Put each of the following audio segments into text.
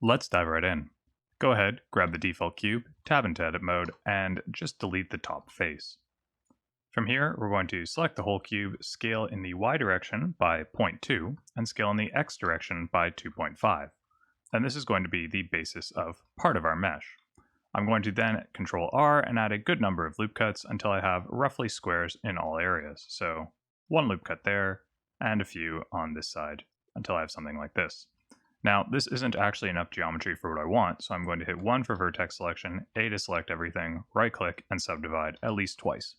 Let's dive right in. Go ahead, grab the default cube, tab into edit mode, and just delete the top face. From here, we're going to select the whole cube, scale in the Y direction by 0.2, and scale in the X direction by 2.5. And this is going to be the basis of part of our mesh. I'm going to then Control R and add a good number of loop cuts until I have roughly squares in all areas. So one loop cut there, and a few on this side until I have something like this. Now, this isn't actually enough geometry for what I want, so I'm going to hit 1 for vertex selection, A to select everything, right-click, and subdivide at least twice.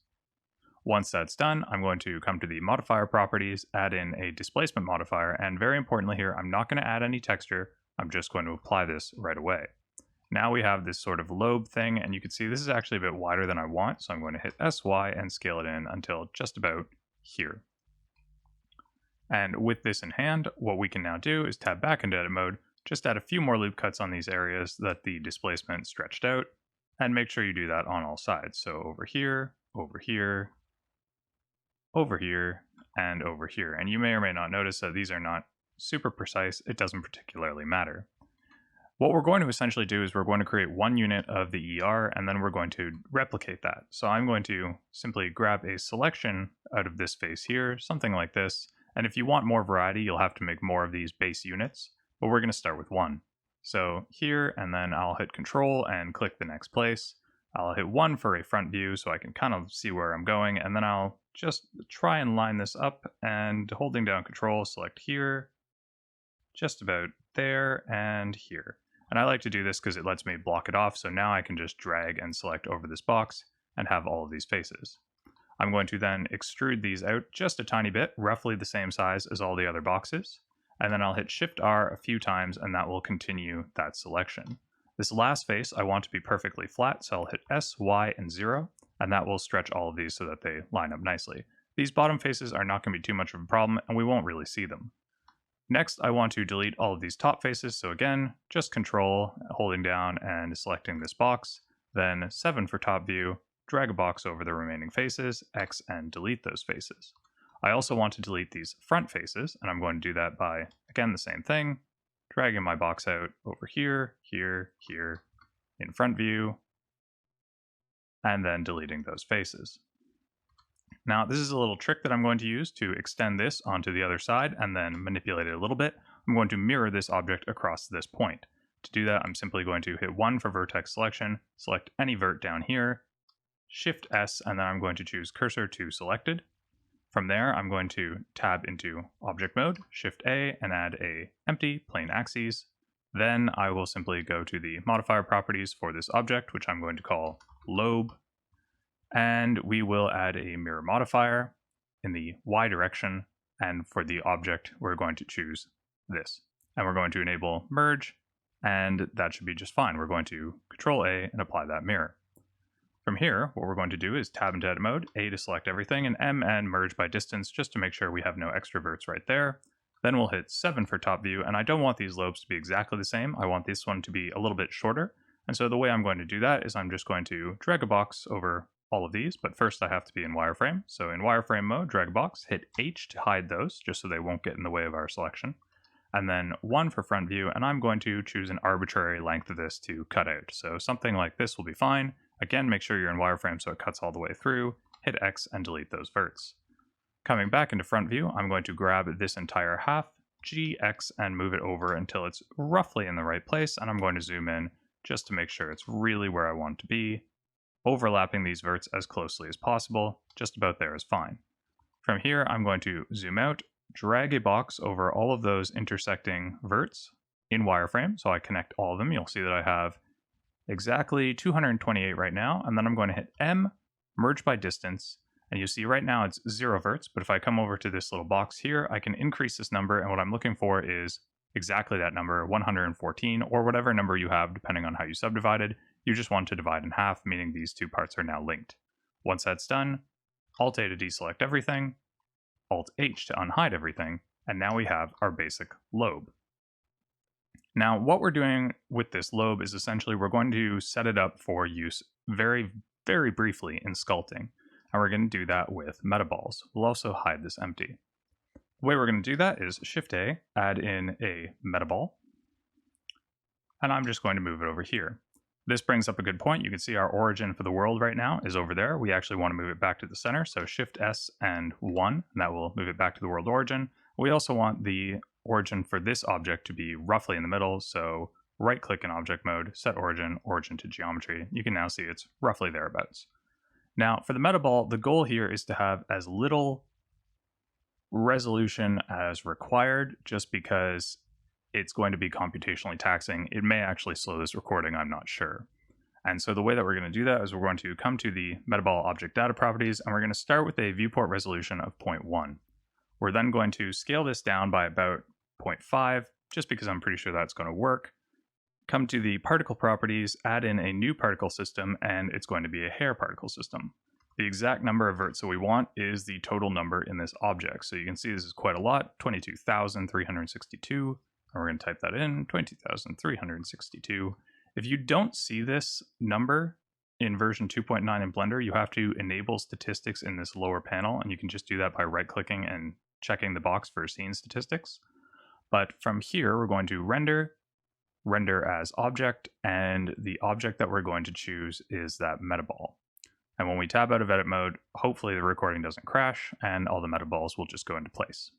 Once that's done, I'm going to come to the modifier properties, add in a displacement modifier, and very importantly here, I'm not going to add any texture, I'm just going to apply this right away. Now we have this sort of lobe thing, and you can see this is actually a bit wider than I want, so I'm going to hit SY and scale it in until just about here. And with this in hand, what we can now do is tab back into edit mode, just add a few more loop cuts on these areas that the displacement stretched out, and make sure you do that on all sides. So over here, over here, over here, and over here. And you may or may not notice that these are not super precise. It doesn't particularly matter. What we're going to essentially do is we're going to create one unit of the ER, and then we're going to replicate that. So I'm going to simply grab a selection out of this face here, something like this. And if you want more variety, you'll have to make more of these base units, but we're going to start with one. So here, and then I'll hit Control and click the next place. I'll hit 1 for a front view so I can kind of see where I'm going, and then I'll just try and line this up, and holding down Control, select here, just about there, and here. And I like to do this because it lets me block it off, so now I can just drag and select over this box and have all of these faces. I'm going to then extrude these out just a tiny bit, roughly the same size as all the other boxes, and then I'll hit Shift R a few times and that will continue that selection. This last face I want to be perfectly flat, so I'll hit S, Y, and 0, and that will stretch all of these so that they line up nicely. These bottom faces are not going to be too much of a problem, and we won't really see them. Next, I want to delete all of these top faces, so again, just Control, holding down and selecting this box, then 7 for top view, drag a box over the remaining faces, X, and delete those faces. I also want to delete these front faces, and I'm going to do that by, again, the same thing, dragging my box out over here, here, here, in front view, and then deleting those faces. Now, this is a little trick that I'm going to use to extend this onto the other side and then manipulate it a little bit. I'm going to mirror this object across this point. To do that, I'm simply going to hit 1 for vertex selection, select any vert down here, Shift S, and then I'm going to choose cursor to selected. From there, I'm going to tab into object mode, Shift A, and add a empty plain axes. Then I will simply go to the modifier properties for this object, which I'm going to call lobe. And we will add a mirror modifier in the Y direction, and for the object we're going to choose this. And we're going to enable merge, and that should be just fine. We're going to Control A and apply that mirror. From here, what we're going to do is tab into edit mode, A to select everything, and M and merge by distance just to make sure we have no extra verts right there. Then we'll hit 7 for top view, and I don't want these lobes to be exactly the same. I want this one to be a little bit shorter. And so the way I'm going to do that is I'm just going to drag a box over all of these, but first I have to be in wireframe. So in wireframe mode, drag a box, hit H to hide those, just so they won't get in the way of our selection. And then 1 for front view, and I'm going to choose an arbitrary length of this to cut out. So something like this will be fine. Again, make sure you're in wireframe so it cuts all the way through, hit X and delete those verts. Coming back into front view, I'm going to grab this entire half, G, X, and move it over until it's roughly in the right place, and I'm going to zoom in just to make sure it's really where I want it to be. Overlapping these verts as closely as possible, just about there is fine. From here, I'm going to zoom out, drag a box over all of those intersecting verts in wireframe, so I connect all of them. You'll see that I have exactly 228 right now, and then I'm going to hit M, merge by distance, and you see right now it's 0 verts, but if I come over to this little box here, I can increase this number, and what I'm looking for is exactly that number, 114, or whatever number you have, depending on how you subdivided. You just want to divide in half, meaning these two parts are now linked. Once that's done, Alt-A to deselect everything, Alt-H to unhide everything, and now we have our basic lobe. Now, what we're doing with this lobe is essentially we're going to set it up for use very, very briefly in sculpting, and we're going to do that with Metaballs. We'll also hide this empty. The way we're going to do that is Shift-A, add in a metaball, and I'm just going to move it over here. This brings up a good point. You can see our origin for the world right now is over there. We actually want to move it back to the center, so Shift S and 1, and that will move it back to the world origin. We also want the origin for this object to be roughly in the middle, so right-click in object mode, set origin, origin to geometry. You can now see it's roughly thereabouts. Now, for the metaball, the goal here is to have as little resolution as required, just because it's going to be computationally taxing. It may actually slow this recording, I'm not sure. And so the way that we're going to do that is we're going to come to the Metaball object data properties, and we're going to start with a viewport resolution of 0.1. We're then going to scale this down by about 0.5, just because I'm pretty sure that's going to work. Come to the particle properties, add in a new particle system, and it's going to be a hair particle system. The exact number of verts that we want is the total number in this object. So you can see this is quite a lot, 22,362. And we're going to type that in, 22,362. If you don't see this number in version 2.9 in Blender, you have to enable statistics in this lower panel, and you can just do that by right-clicking and checking the box for scene statistics. But from here, we're going to render as object, and the object that we're going to choose is that metaball. And when we tab out of edit mode, hopefully the recording doesn't crash, and all the metaballs will just go into place.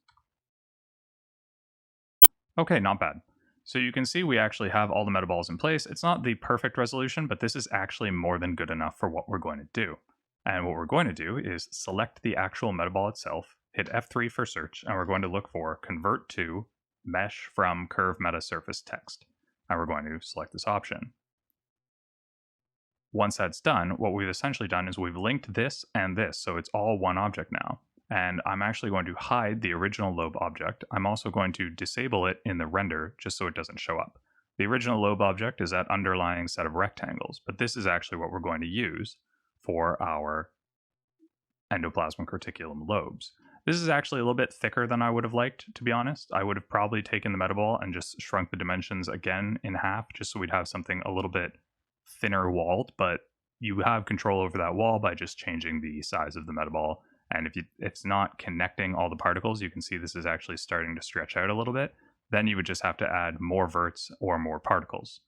Okay, not bad. So you can see we actually have all the metaballs in place. It's not the perfect resolution, but this is actually more than good enough for what we're going to do. And what we're going to do is select the actual metaball itself, hit F3 for search, and we're going to look for convert to mesh from curve meta surface text. And we're going to select this option. Once that's done, what we've essentially done is we've linked this and this, so it's all one object now. And I'm actually going to hide the original lobe object. I'm also going to disable it in the render just so it doesn't show up. The original lobe object is that underlying set of rectangles, but this is actually what we're going to use for our endoplasmic reticulum lobes. This is actually a little bit thicker than I would have liked, to be honest. I would have probably taken the metaball and just shrunk the dimensions again in half, just so we'd have something a little bit thinner walled, but you have control over that wall by just changing the size of the metaball. And if it's not connecting all the particles, you can see this is actually starting to stretch out a little bit. Then you would just have to add more verts or more particles.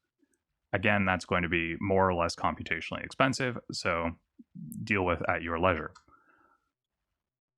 Again, that's going to be more or less computationally expensive, so deal with at your leisure.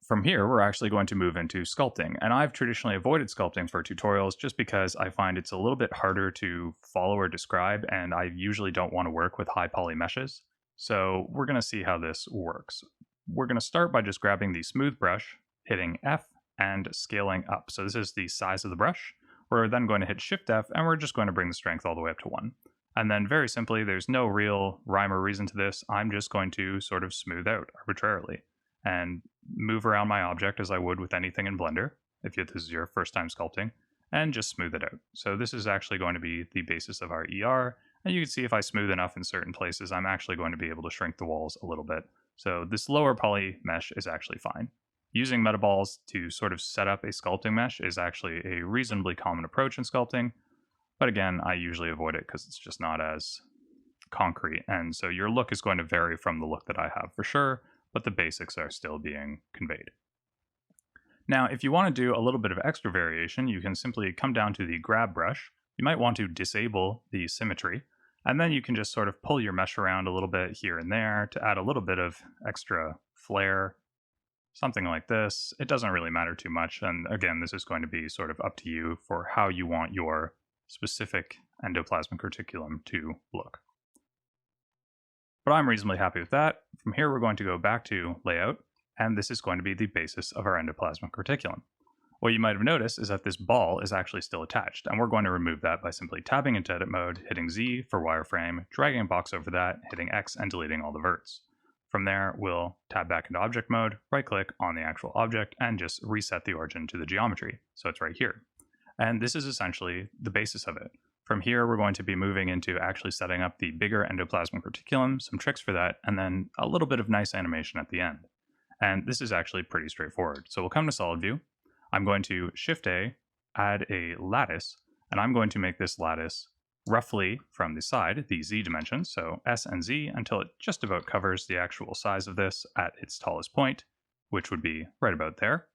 From here, we're actually going to move into sculpting. And I've traditionally avoided sculpting for tutorials just because I find it's a little bit harder to follow or describe, and I usually don't want to work with high poly meshes. So we're going to see how this works. We're going to start by just grabbing the smooth brush, hitting F, and scaling up. So this is the size of the brush. We're then going to hit Shift F, and we're just going to bring the strength all the way up to 1. And then very simply, there's no real rhyme or reason to this. I'm just going to sort of smooth out arbitrarily and move around my object as I would with anything in Blender, if this is your first time sculpting, and just smooth it out. So this is actually going to be the basis of our ER, and you can see if I smooth enough in certain places, I'm actually going to be able to shrink the walls a little bit. So this lower poly mesh is actually fine. Using Metaballs to sort of set up a sculpting mesh is actually a reasonably common approach in sculpting, but again, I usually avoid it because it's just not as concrete, and so your look is going to vary from the look that I have for sure, but the basics are still being conveyed. Now, if you want to do a little bit of extra variation, you can simply come down to the grab brush. You might want to disable the symmetry, and then you can just sort of pull your mesh around a little bit here and there to add a little bit of extra flair, something like this. It doesn't really matter too much, and again, this is going to be sort of up to you for how you want your specific endoplasmic reticulum to look. But I'm reasonably happy with that. From here, we're going to go back to layout, and this is going to be the basis of our endoplasmic reticulum. What you might have noticed is that this ball is actually still attached, and we're going to remove that by simply tabbing into edit mode, hitting Z for wireframe, dragging a box over that, hitting X, and deleting all the verts. From there, we'll tab back into object mode, right-click on the actual object, and just reset the origin to the geometry. So it's right here. And this is essentially the basis of it. From here, we're going to be moving into actually setting up the bigger endoplasmic reticulum, some tricks for that, and then a little bit of nice animation at the end. And this is actually pretty straightforward. So we'll come to solid view. I'm going to Shift A, add a lattice, and I'm going to make this lattice roughly from the side, the Z dimensions, so S and Z, until it just about covers the actual size of this at its tallest point, which would be right about there.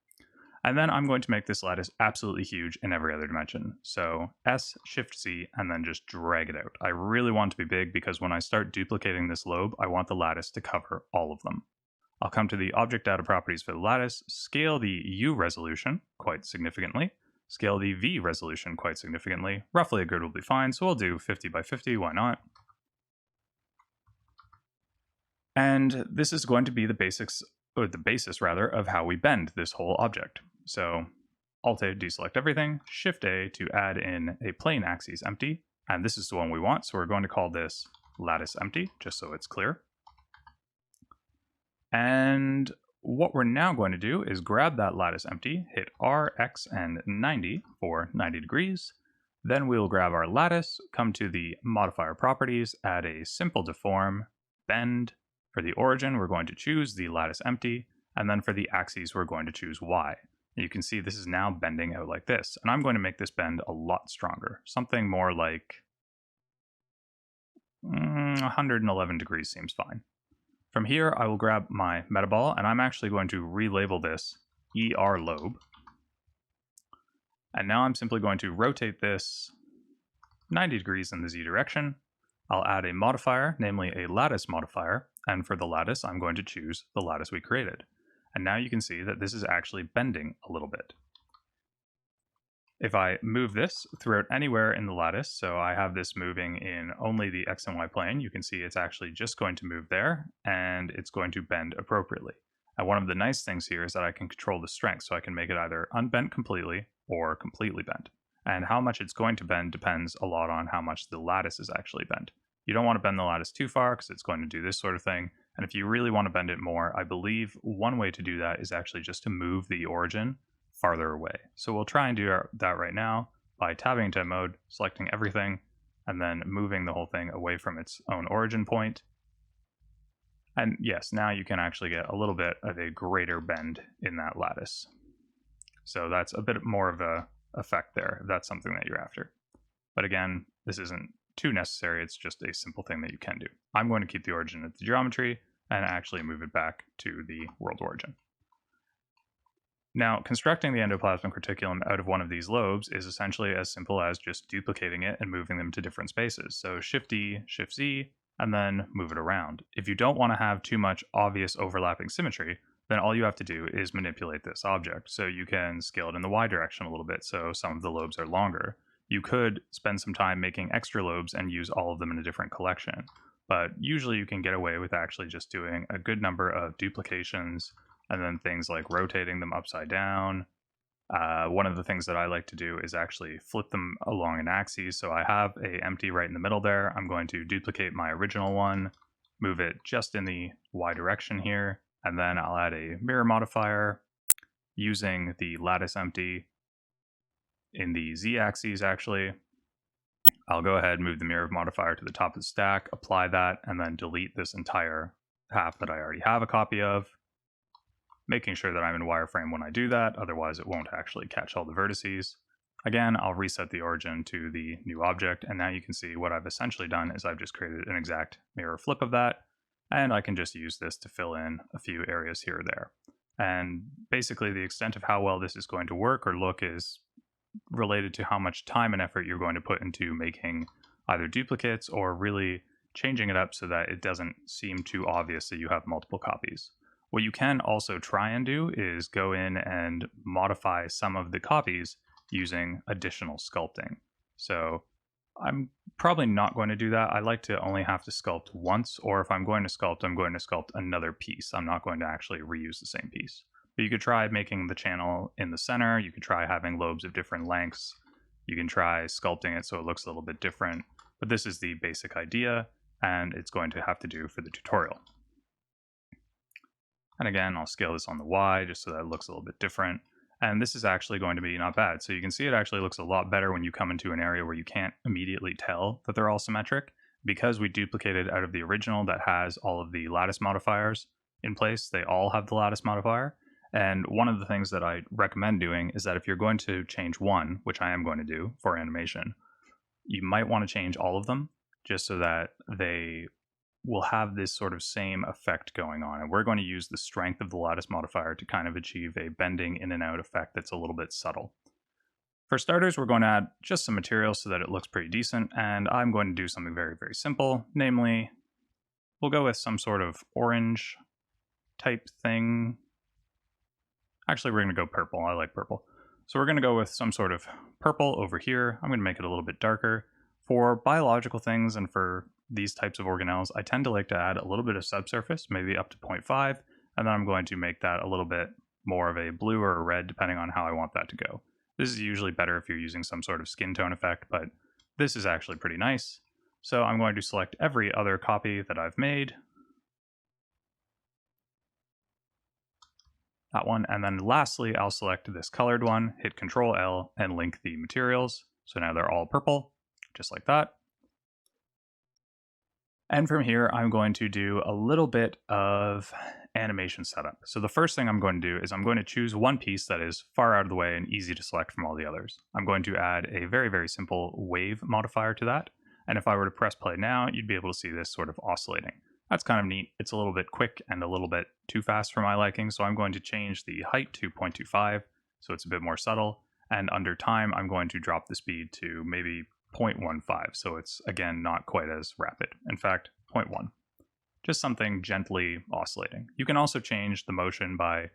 And then I'm going to make this lattice absolutely huge in every other dimension. So S, Shift Z, and then just drag it out. I really want it to be big because when I start duplicating this lobe, I want the lattice to cover all of them. I'll come to the object data properties for the lattice, scale the U resolution quite significantly, scale the V resolution quite significantly. Roughly a grid will be fine, so we'll do 50 by 50, why not? And this is going to be the basis rather, of how we bend this whole object. So Alt-A to deselect everything, Shift-A to add in a plane axis empty, and this is the one we want, so we're going to call this lattice empty, just so it's clear. And what we're now going to do is grab that lattice empty, hit R, X, and 90 for 90 degrees. Then we'll grab our lattice, come to the modifier properties, add a simple deform, bend. For the origin, we're going to choose the lattice empty, and then for the axes, we're going to choose Y. You can see this is now bending out like this, and I'm going to make this bend a lot stronger. Something more like 111 degrees seems fine. From here, I will grab my metaball, and I'm actually going to relabel this ER lobe. And now I'm simply going to rotate this 90 degrees in the Z direction. I'll add a modifier, namely a lattice modifier, and for the lattice, I'm going to choose the lattice we created. And now you can see that this is actually bending a little bit. If I move this throughout anywhere in the lattice, so I have this moving in only the X and Y plane, you can see it's actually just going to move there, and it's going to bend appropriately. And one of the nice things here is that I can control the strength, so I can make it either unbent completely or completely bent. And how much it's going to bend depends a lot on how much the lattice is actually bent. You don't want to bend the lattice too far because it's going to do this sort of thing. And if you really want to bend it more, I believe one way to do that is actually just to move the origin farther away. So we'll try and do that right now by tabbing into mode, selecting everything, and then moving the whole thing away from its own origin point. And yes, now you can actually get a little bit of a greater bend in that lattice. So that's a bit more of a effect there, if that's something that you're after. But again, this isn't too necessary, it's just a simple thing that you can do. I'm going to keep the origin at the geometry and actually move it back to the world origin. Now, constructing the endoplasmic reticulum out of one of these lobes is essentially as simple as just duplicating it and moving them to different spaces. So Shift-D, Shift-Z, and then move it around. If you don't want to have too much obvious overlapping symmetry, then all you have to do is manipulate this object. So you can scale it in the Y direction a little bit, so some of the lobes are longer. You could spend some time making extra lobes and use all of them in a different collection. But usually you can get away with actually just doing a good number of duplications, and then things like rotating them upside down. One of the things that I like to do is actually flip them along an axis. So I have a empty right in the middle there. I'm going to duplicate my original one, move it just in the Y direction here, and then I'll add a mirror modifier using the lattice empty in the Z axis actually. I'll go ahead and move the mirror modifier to the top of the stack, apply that, and then delete this entire half that I already have a copy of, making sure that I'm in wireframe when I do that, otherwise it won't actually catch all the vertices. Again, I'll reset the origin to the new object, and now you can see what I've essentially done is I've just created an exact mirror flip of that, and I can just use this to fill in a few areas here or there. And basically the extent of how well this is going to work or look is related to how much time and effort you're going to put into making either duplicates or really changing it up so that it doesn't seem too obvious that you have multiple copies. What you can also try and do is go in and modify some of the copies using additional sculpting. So I'm probably not going to do that. I like to only have to sculpt once, or if I'm going to sculpt, I'm going to sculpt another piece. I'm not going to actually reuse the same piece. But you could try making the channel in the center. You could try having lobes of different lengths. You can try sculpting it so it looks a little bit different. But this is the basic idea, and it's going to have to do for the tutorial. And again, I'll scale this on the Y just so that it looks a little bit different. And this is actually going to be not bad. So you can see it actually looks a lot better when you come into an area where you can't immediately tell that they're all symmetric. Because we duplicated out of the original that has all of the lattice modifiers in place, they all have the lattice modifier. And one of the things that I recommend doing is that if you're going to change one, which I am going to do for animation, you might want to change all of them just so that they will have this sort of same effect going on. And we're going to use the strength of the lattice modifier to kind of achieve a bending in and out effect that's a little bit subtle. For starters, we're going to add just some material so that it looks pretty decent, and I'm going to do something very, very simple. Namely, we'll go with some sort of orange type thing. Actually, we're going to go purple. I like purple. So we're going to go with some sort of purple over here. I'm going to make it a little bit darker. For biological things and for these types of organelles, I tend to like to add a little bit of subsurface, maybe up to 0.5, and then I'm going to make that a little bit more of a blue or a red, depending on how I want that to go. This is usually better if you're using some sort of skin tone effect, but this is actually pretty nice. So I'm going to select every other copy that I've made. That one, and then lastly, I'll select this colored one, hit Control L, and link the materials. So now they're all purple, just like that. And from here, I'm going to do a little bit of animation setup. So the first thing I'm going to do is I'm going to choose one piece that is far out of the way and easy to select from all the others. I'm going to add a very, very simple wave modifier to that. And if I were to press play now, you'd be able to see this sort of oscillating. That's kind of neat. It's a little bit quick and a little bit too fast for my liking, so I'm going to change the height to 0.25, so it's a bit more subtle. And under time, I'm going to drop the speed to maybe 0.15, so it's, again, not quite as rapid. In fact, 0.1. Just something gently oscillating. You can also change the motion by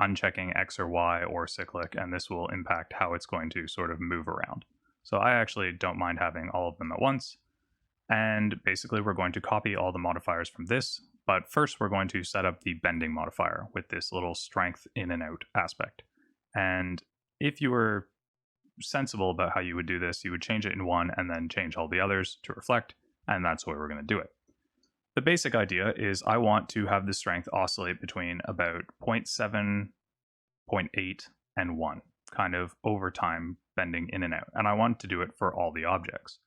unchecking X or Y or cyclic, and this will impact how it's going to sort of move around. So I actually don't mind having all of them at once. And basically we're going to copy all the modifiers from this, but first we're going to set up the bending modifier with this little strength in and out aspect. And if you were sensible about how you would do this, you would change it in one and then change all the others to reflect, and that's the way we're going to do it. The basic idea is I want to have the strength oscillate between about 0.7, 0.8, and 1, kind of over time bending in and out. And I want to do it for all the objects.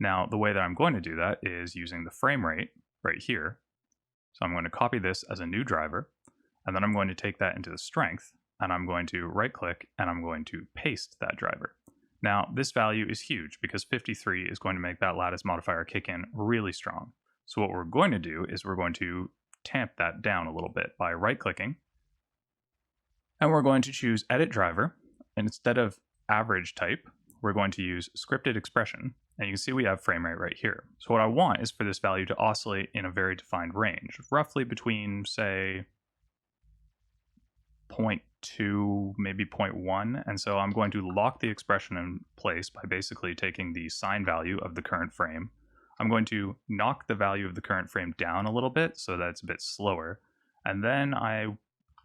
Now, the way that I'm going to do that is using the frame rate right here. So I'm going to copy this as a new driver, and then I'm going to take that into the strength, and I'm going to right click, and I'm going to paste that driver. Now, this value is huge because 53 is going to make that lattice modifier kick in really strong. So what we're going to do is we're going to tamp that down a little bit by right clicking, and we're going to choose Edit Driver, and instead of average type, we're going to use scripted expression. And you can see we have frame rate right here. So what I want is for this value to oscillate in a very defined range, roughly between, say, 0.2, maybe 0.1. And so I'm going to lock the expression in place by basically taking the sine value of the current frame. I'm going to knock the value of the current frame down a little bit so that it's a bit slower. And then I'm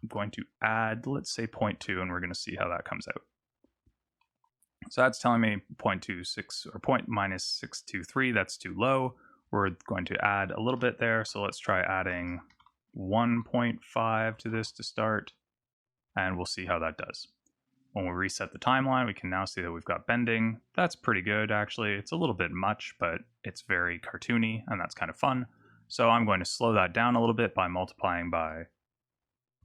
going to add, let's say 0.2, and we're going to see how that comes out. So that's telling me 0.26 or -623, that's too low. We're going to add a little bit there. So let's try adding 1.5 to this to start, and we'll see how that does. When we reset the timeline, we can now see that we've got bending. That's pretty good, actually. It's a little bit much, but it's very cartoony, and that's kind of fun. So I'm going to slow that down a little bit by multiplying by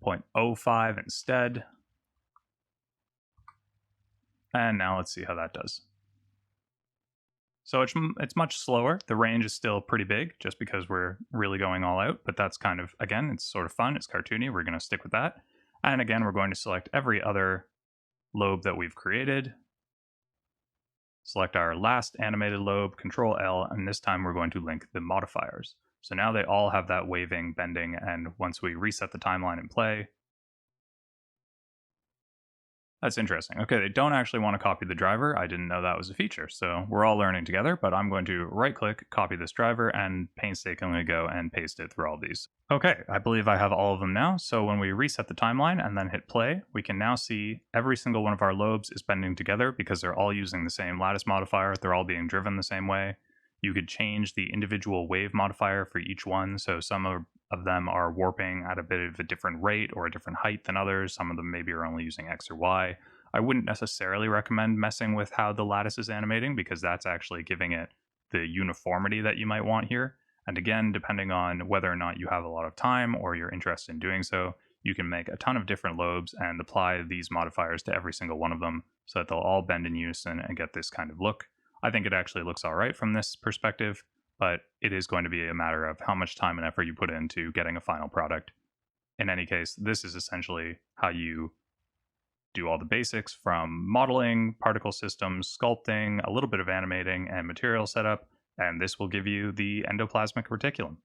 0.05 instead. And now let's see how that does. So it's much slower. The range is still pretty big just because we're really going all out, but that's kind of, again, it's sort of fun. It's cartoony. We're going to stick with that. And again, we're going to select every other lobe that we've created. Select our last animated lobe, Control L, and this time we're going to link the modifiers. So now they all have that waving, bending, and once we reset the timeline and play, that's interesting. Okay, they don't actually want to copy the driver. I didn't know that was a feature. So we're all learning together, but I'm going to right click, copy this driver, and painstakingly go and paste it through all these. Okay, I believe I have all of them now. So when we reset the timeline and then hit play, we can now see every single one of our lobes is bending together because they're all using the same lattice modifier. They're all being driven the same way. You could change the individual wave modifier for each one. So some of them are warping at a bit of a different rate or a different height than others. Some of them maybe are only using X or Y. I wouldn't necessarily recommend messing with how the lattice is animating because that's actually giving it the uniformity that you might want here. And again, depending on whether or not you have a lot of time or you're interested in doing so, you can make a ton of different lobes and apply these modifiers to every single one of them so that they'll all bend in unison and get this kind of look. I think it actually looks all right from this perspective, but it is going to be a matter of how much time and effort you put into getting a final product. In any case, this is essentially how you do all the basics from modeling, particle systems, sculpting, a little bit of animating, and material setup, and this will give you the endoplasmic reticulum.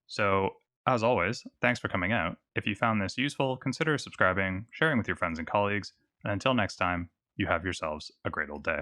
So, as always, thanks for coming out. If you found this useful, consider subscribing, sharing with your friends and colleagues, and until next time, you have yourselves a great old day.